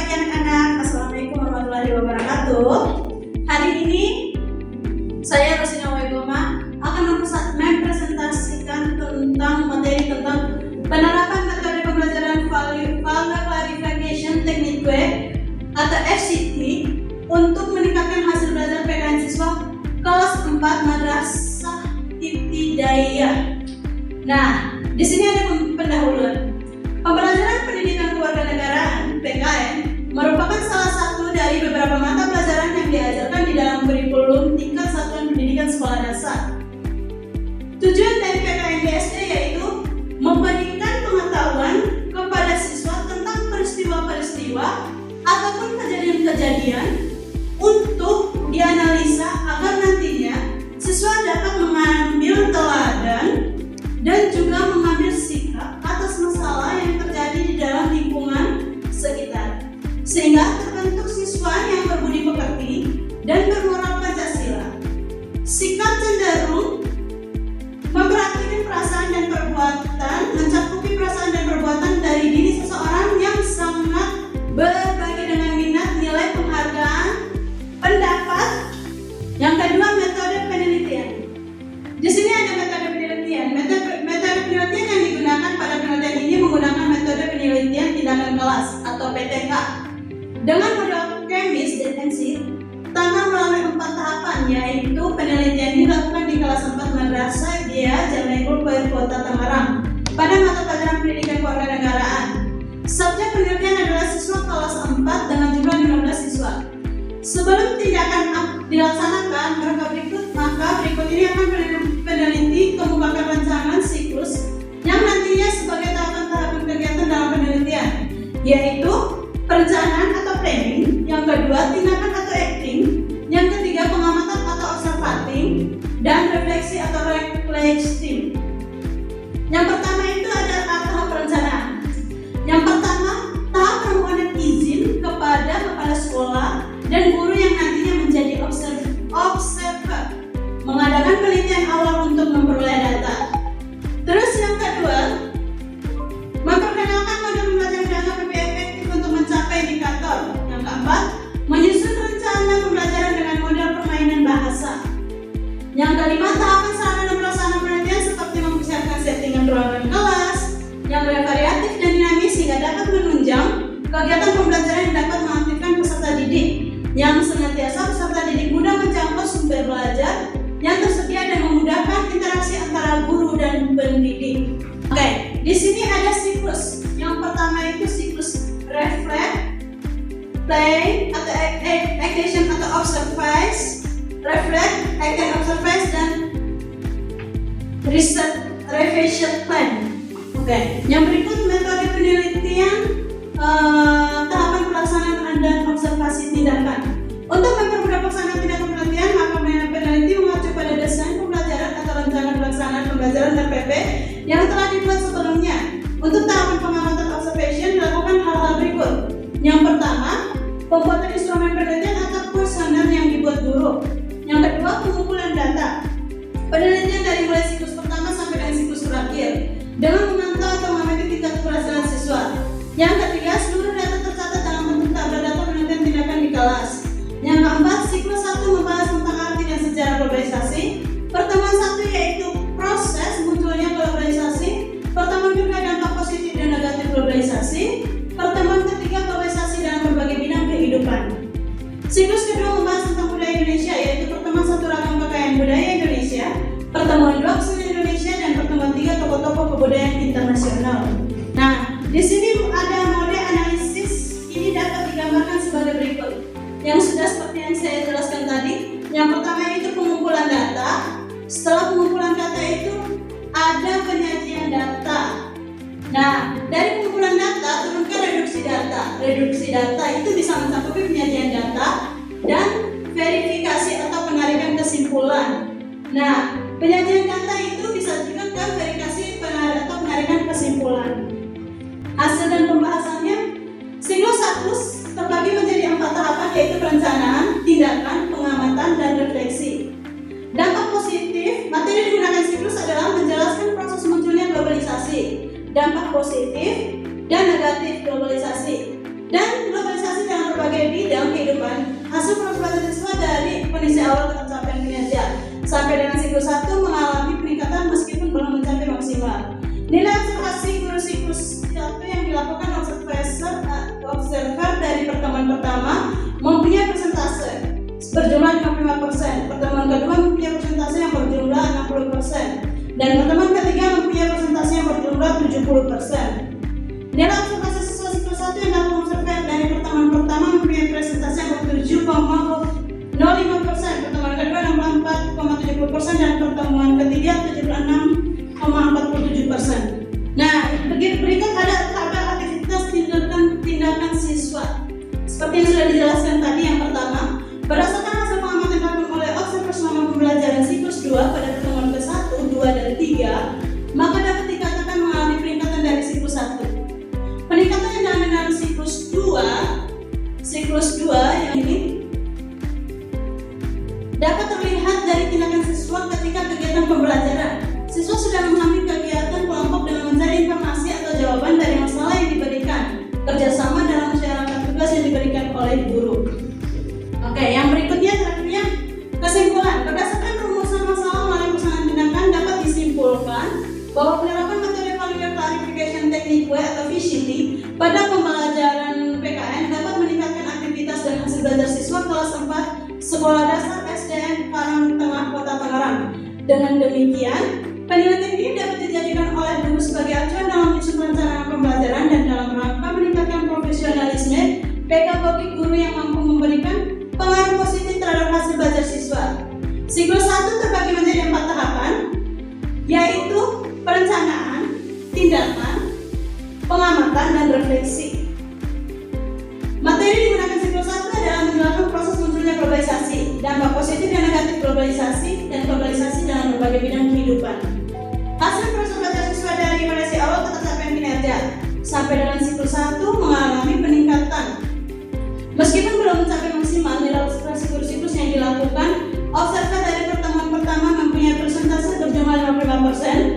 pagi anak-anak, Assalamualaikum warahmatullahi wabarakatuh. Hari ini saya Rosina Waigoma akan mempresentasikan tentang materi tentang penerapan metode pembelajaran Value Clarification Technique Web atau FCT untuk meningkatkan hasil belajar PKN siswa kelas 4 Madrasah Ibtidaiyah. Nah, di sini ada pendahuluan. Pembelajaran pendidikan kewarganegaraan (PKN) merupakan salah satu dari beberapa mata pelajaran yang diajarkan di dalam kurikulum tingkat satuan pendidikan sekolah dasar. Tujuan dari PKN di SD yaitu memberikan pengetahuan kepada siswa tentang peristiwa-peristiwa ataupun kejadian-kejadian untuk dianalisa agar nantinya siswa dapat mengambil teladan dan juga mengambil sikap atas masalah yang terjadi di dalam lingkungan sekitar, sehingga terbentuk siswa yang berbudi pekerti dan bermoral Pancasila. Sikap cenderung memperhatikan perasaan dan perbuatan, mencakupi perasaan dan perbuatan dari diri seseorang yang sangat berbagi dengan minat, nilai, penghargaan, pendapat. Yang kedua, metode penelitian. Di sini ada metode penelitian. Metode penelitian yang digunakan pada penelitian ini menggunakan metode penelitian tindakan kelas atau PTK dengan model kemis defensif tanpa melalui 4 tahapan, yaitu penelitian dilakukan di kelas 4 Madrasah Ibtidaiyah Jamaiul Khair Kota Tangerang pada mata pelajaran pendidikan kewarganegaraan. Subjek penelitian adalah siswa kelas 4 dengan jumlah 15 siswa. Sebelum tindakan dilaksanakan, maka berikut ini akan peneliti kemukakan rancangan siklus yang nantinya sebagai tahapan-tahapan kegiatan dalam penelitian, yaitu perencanaan atau planning, yang kedua tindakan atau acting, yang ketiga pengamatan atau observating, dan refleksi atau reflecting. Yang pertama itu adalah tahap perencanaan. Yang pertama, tahap permohonan izin kepada kepala sekolah dan guru yang nantinya menjadi observer, mengadakan penelitian awal untuk memperoleh data. Terus yang kedua, memperkenalkan model pembelajaran yang lebih efektif untuk mencapai indikator. Yang keempat, menyusun rencana pembelajaran dengan model permainan bahasa. Yang kelima, tahapan sarana dan pelaksana penelitian seperti mempersiapkan settingan ruangan kelas yang variatif dan dinamis sehingga dapat menunjang kegiatan pembelajaran yang dapat mengaktifkan peserta didik, yang senantiasa peserta didik mudah menjangkau sumber belajar yang tersedia dan memudahkan interaksi antara guru dan pendidik. Oke, di sini ada siklus. Yang pertama itu siklus reflect, play atau action atau observation, reflect, action, observation, dan research, revision plan. Oke, yang berikut metode penelitian, tahapan pelaksanaan dan observasi tindakan. Untuk mempermudah pelaksanaan tindakan penelitian, maka peneliti mengacu pada desain pembelajaran atau rencana pelaksanaan pembelajaran RPP yang telah dibuat sebelumnya. Untuk tahapan pengamatan observation dilakukan hal-hal berikut. Yang pertama, pembuatan instrumen penelitian atau kuesioner yang dibuat guru. Yang kedua, pengumpulan data. Penelitian dari mulai siklus pertama sampai dengan siklus terakhir dengan memantau atau mengamati tingkat keberhasilan siswa. Yang ketiga, seluruh data tercatat dalam bentuk tabel data penelitian tindakan di kelas. Yang keempat, siklus 1 membahas tentang arti dan sejarah globalisasi. Pertemuan 1 yaitu proses munculnya globalisasi. Pertemuan kedua dampak positif dan negatif globalisasi. Pertemuan ketiga, globalisasi dalam berbagai bidang kehidupan. Siklus kedua membahas tentang budaya Indonesia, yaitu pertemuan 1 ragam kekayaan budaya Indonesia. Pertemuan 2 kesenian Indonesia, dan pertemuan 3 tokoh-tokoh kebudayaan internasional. Nah, di sini ada mode analisis. Ini dapat digambarkan sebagai berikut. Yang sudah seperti yang saya jelaskan tadi. Yang pertama itu pengumpulan data. Setelah pengumpulan data itu ada penyajian data. Nah, dari pengumpulan data turun ke reduksi data. Reduksi data itu bisa mencakupi penyajian data dan verifikasi atau penarikan kesimpulan. Nah, penyajian data itu bisa juga ke verifikasi atau penarikan kesimpulan. Hasil dan pembahasannya, siklus 1 terbagi menjadi 4 tahapan, yaitu perencanaan, tindakan, pengamatan, dan refleksi. Dampak positif, materi digunakan siklus adalah menjelaskan proses munculnya globalisasi, dampak positif dan negatif globalisasi. Dan globalisasi pertemuan pertama mempunyai persentase berjumlah 55%, pertemuan kedua mempunyai persentase yang berjumlah 60%, dan pertemuan ketiga mempunyai persentase yang berjumlah 70%. Dalam observasi siswa siklus 1 yang dapat observasi dari pertemuan pertama mempunyai persentase yang ber-7,05%, pertemuan kedua 64,70%, dan pertemuan ketiga 76,47%. Nah, berikut ada aktivitas tindakan siswa. Seperti yang sudah dijelaskan tadi, yang pertama, berdasarkan hasil pengamatan dilakukan oleh observasi selama pembelajaran siklus 2 pada pertemuan ke-1, 2, dan 3, maka dapat dikatakan mengalami peningkatan dari siklus 1. Peningkatan yang dialami dalam siklus 2 yang ini dapat terlihat dari tindakan siswa ketika kegiatan pembelajaran. Siswa sudah memahami kegiatan kelompok dengan mencari informasi atau jawaban dari masalah yang diberikan, kerjasama dalam menjalankan tugas yang diberikan oleh guru. Oke, yang berikutnya terakhirnya kesimpulan. Berdasarkan rumusan masalah melalui pesanan tindakan dapat disimpulkan bahwa penerapan metode Value Clarification Technique atau VCT pada pembelajaran PKN dapat meningkatkan aktivitas dan hasil belajar siswa kelas 4 Sekolah Dasar SDN Karangtengah Kota Tangerang. Dengan demikian, penelitian ini dapat dijadikan oleh guru sebagai acuan dalam menyusun perencanaan pembelajaran dan dalam rangka meningkatkan profesionalisme pedagogi guru yang mampu memberikan pengaruh positif terhadap hasil belajar siswa. Siklus 1 terbagi menjadi 4 tahapan, yaitu perencanaan, tindakan, pengamatan, dan refleksi. Materi digunakan siklus 1 adalah menjelaskan proses munculnya globalisasi, dampak positif dan negatif globalisasi, dan globalisasi dalam berbagai bidang kehidupan. Hasil proses belajar siswa dari pada awal ke capaian kinerja sampai dengan siklus 1 mengalami peningkatan. Meskipun belum mencapai maksimal nilai observasi siklus yang dilakukan, observasi dari pertemuan pertama mempunyai persentase berjumlah 55%,